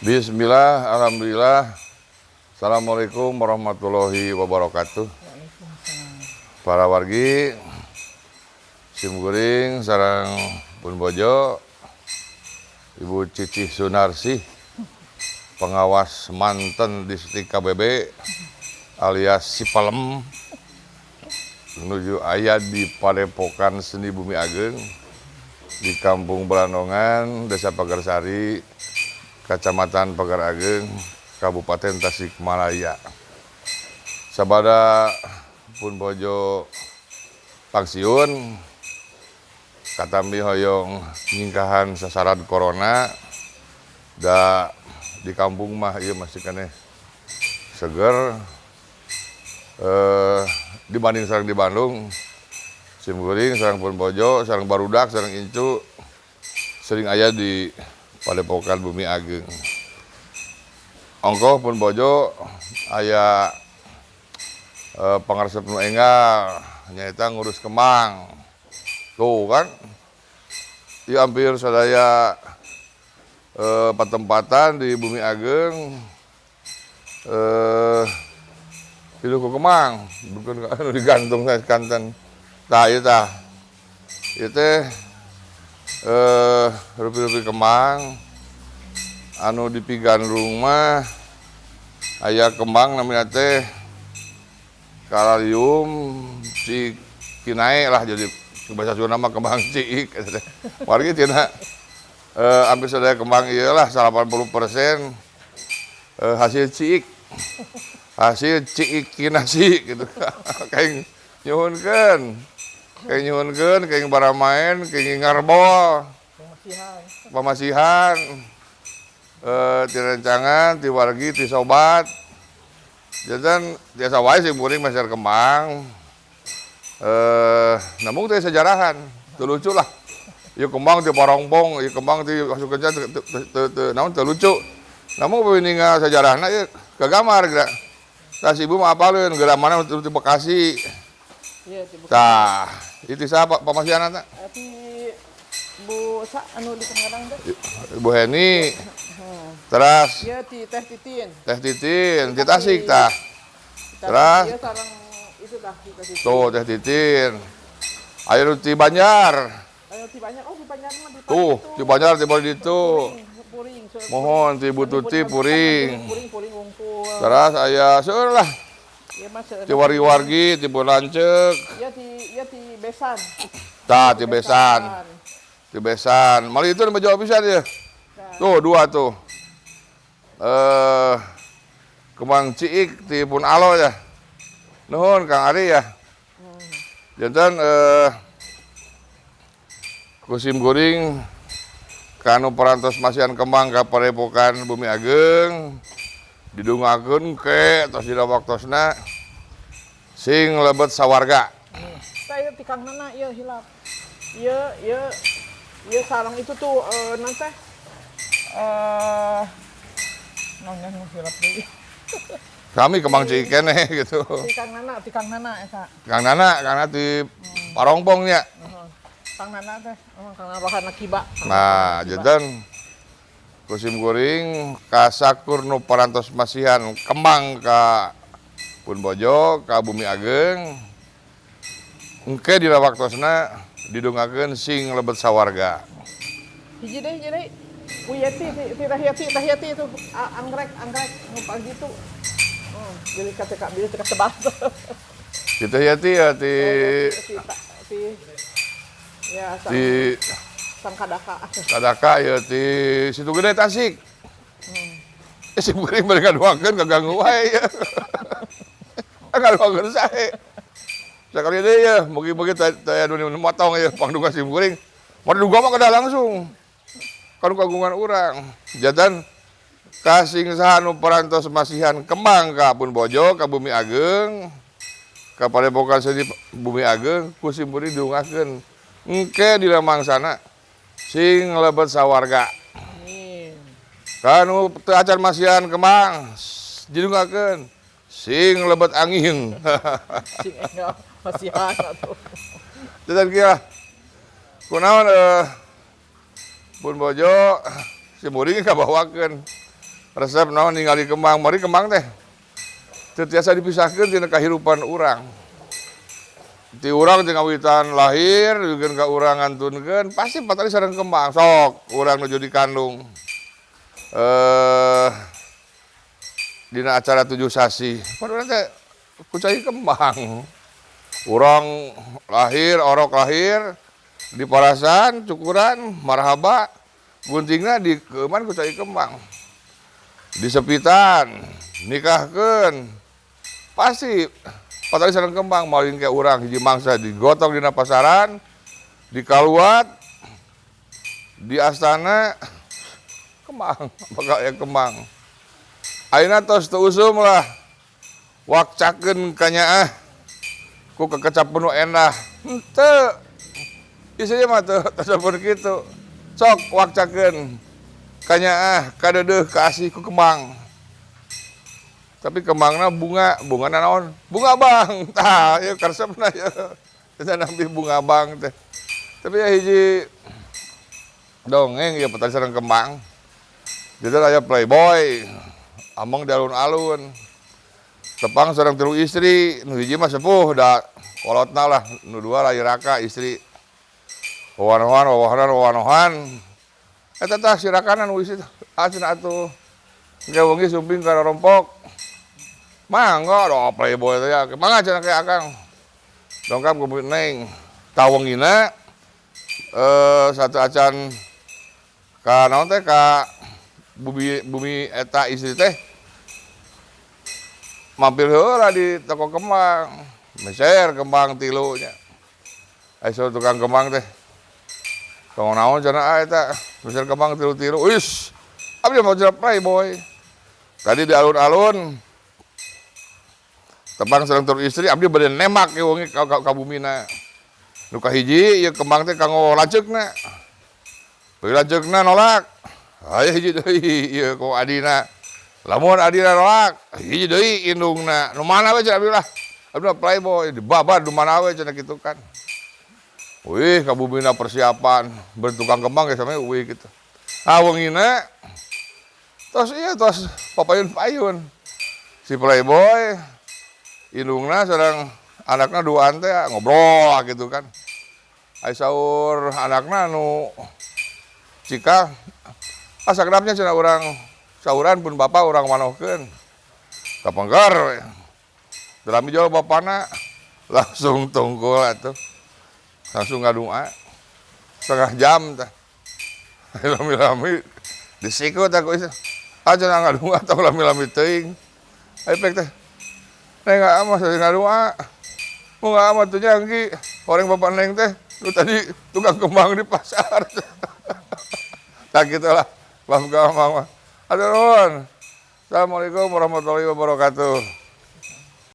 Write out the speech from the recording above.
Bismillah, alhamdulillah. Assalamualaikum warahmatullahi wabarakatuh. Para wargi Simkuring sareng Pun Bojo, Ibu Cici Sunarsi, pengawas manten distrik KBB alias Sipalem, menuju aya di Padepokan Seni Bumi Ageng di Kampung Belandongan, Desa Pagarsari, Kecamatan Pagar Ageng, Kabupaten Tasikmalaya. Sabada Pun Bojo pangsiun, katambi hoyong nyingkahan sasaran corona, da di kampung mah iya masih kene seger. Dibanding sareng di Bandung, Simkuring sareng Pun Bojo, sareng barudak, sareng incu sering aya di Padepokan Bumi Ageng. Ongkoh Pun Bojo aya pangaresep nu enggal nyaeta ngurus kemang. Tuh kan, di hampir sadaya patempatan di Bumi Ageng hidup kemang, bukan digantung saya kanten. Tah ieu tah. Ieu teh rupi-rupi kemang anu dipigan rumah aya kembang namanya teh kalarium cikinae lah, jadi bahasa Sunda mah kembang ciik. Wargi tina hampir sadaya kembang ieu lah 80% hasil ciik. Hasil ciikinasi gitu. Kayak nyuhunkeun. Kayak nyuhunkeun, kayak baramaen, kayak ngarbol. Pamasihan. Ti rencangan, ti wargi, ti sobat. Jajan biasa wae Simkuring masyarakat kembang. Namun teh sejarahan, teu lucu lah. Ieu kembang ti parongbong, ieu kembang ti masuk kerja naon teu lucu. Namun peuningal sejarahna ieu kagamar geura. Tah si ibu mah apaleun geura mana ti Bekasi. Iya, di Bekasi. Tah, itu siapa pamasihan eta? Ti Bu Sa anu di Pengadang teh. Ibu Heni. Terus Iya ti Teh Titin. Teh Titin, di Tasik tah. Terus Iya sareng itu tah di Teh Titin. tuh Teh Titin. Ayo ti Banjar. Ayo ti banyak. Oh, di Banjar mah di Tuh, di Banjar di bawah ditu. Puring. Mohon ti Bu Tuti puring. Puring ngumpul. Terus aya seueur lah. Iya Mas. Ti wargi-wargi, ti Bu Lanceuk. Iya ti Besan. Tah, ti Besan. Ti Besan. Mali itu menjawab pisan ya. Tuh, dua tuh. Kembang ciik ti Pun Alo ya. Nuhun Kang Ari ya. Janten ku Simkuring kanu parantos masihan kembang ka Padepokan Bumi Ageng didungakeun ke tos dina waktosna sing lebet sawarga. Saya ti Kang Nana ieu hilap. Ieu sareng itu tuh non teh nongnya hilap deui. Kami kembang ciik keneh gitu. Ti Kang Nana eta. Kang Nana ti Parongbong nya. Kang Nana teh, Kang Nana Rohana Kiba. Nah, janten ku Simkuring kasakur nu parantos masihan kembang ka Pun Bojo ka Bumi Ageng engke dina waktosna didungakeun sing lebet sawarga. Hiji deui Bu Yeti, ti Tahyati itu anggrek nu gitu. Jadi kata bili teh tebal. Kita Yati ya ti ya sang Kadaka ya ti Situ Gede Tasik. Simkuring bari ngaduakeun kaganggu wae ya. Ngaduakeun sae. Sakali deui ya, mugi-mugi teh anu motong ya pangdungan Simkuring. Mau diduga mah kada langsung. Kanu kagungan urang. Janten kasing saha nu parantos masihan kembang ka Pun Bojo ka Bumi Ageng ka Padepokan Seni Bumi Ageng ku Simkuring diungakeun engke dina mangsana sing lebet sawarga. Amin. Kanu teu acan masihan kembang didungakeun sing lebet angin. Sing enggak masihan atuh. Janten kieu kunaon Pun Bojo Simkuring kabawakeun resep naon ningali kembang, mari kembang teh terbiasa dipisahkan tina kahirupan urang. Ti urang jeung awitan lahir jeung ka urang ngantunkeun pasti patali sareng kembang. Sok urang nuju dikandung. Dina acara 7 sasi. Padahal teh kucai kembang. Urang lahir, orok lahir di parasan, cukuran, marhaba, guntingna dikeuman kucai kembang. Disepitan, nikahkeun. Pasti patali sareng kembang maulin ke urang hiji mangsa digotong dina pasaran, dikaluat, di astana kembang, bakal ya kembang. Ayeuna tos teu usum lah. Wakcakeun ka nyaah ku kekecap penuh endah. Henteu. Isinya mah teu sampun kitu. Sok wakcakeun ka nyaah, ka deudeuh, ka asih ku kembang. Tapi kembangna bunga naon? Bunga bang. Tah, ieu karesepna ya. Kita nampi bunga bang teh. Tapi ya hiji dongeng ya patali sareng kembang. Jadi aya playboy, among di alun-alun. Tepang sareng 3 istri, nu hiji mah sepuh da kolotna lah, nu 2 lahir raka istri. Wawanohan. Eta tah sirakanan wis itu. Cenah atuh. Engke wengi sumping ka rompok. Mangga do playboy teh ya. Mangga cenah ke akang. Dongkap ku Neng. Tawengina satu acan ka naon teh ka bumi eta istri teh mampir heula di toko kembang. Meser kembang 3 nya. Aya tukang kembang teh. Tong naon cenah eta? Meser kembang 3. Wis. Abdi mau jadi playboy. Tadi di alun-alun tepang sareng 3 istri abdi bade nemak ke wengi ka bumina. Nu kahiji ieu kembang teh kanggo lanceukna. Beuh lanceukna nolak. Aya hiji deui ieu ku adina. Lamun adina nolak, hiji deui indungna. Nu mana we cenah abdi lah. Abdi playboy dibabar du mana we cenah kitu kan. Wih, ka bumina persiapan bertukang kembang ge sampe wih kitu. Ah wengina tos papayun-payun. Si playboy indungna sareng anakna duaan teh ngobrol gitu kan. Ai saur anakna nu cika sakedapnya cenah urang sauran pun bapa urang manohkeun. Kapengker we. Dalam jauh bapana langsung tungkul atuh. Langsung ngadua. 1/2 jam tah. Lami-lami disikut aku isa. Cenah ngadua tong lami-lami teuing. Epek teh. Neng amah saya ngadua. Mau nggak amat tuh jangki. Orang bapak neng teh, lu tadi tukang kembang di pasar. Tak gitulah, maaf gak mama. Aduh, Assalamualaikum warahmatullahi wabarakatuh.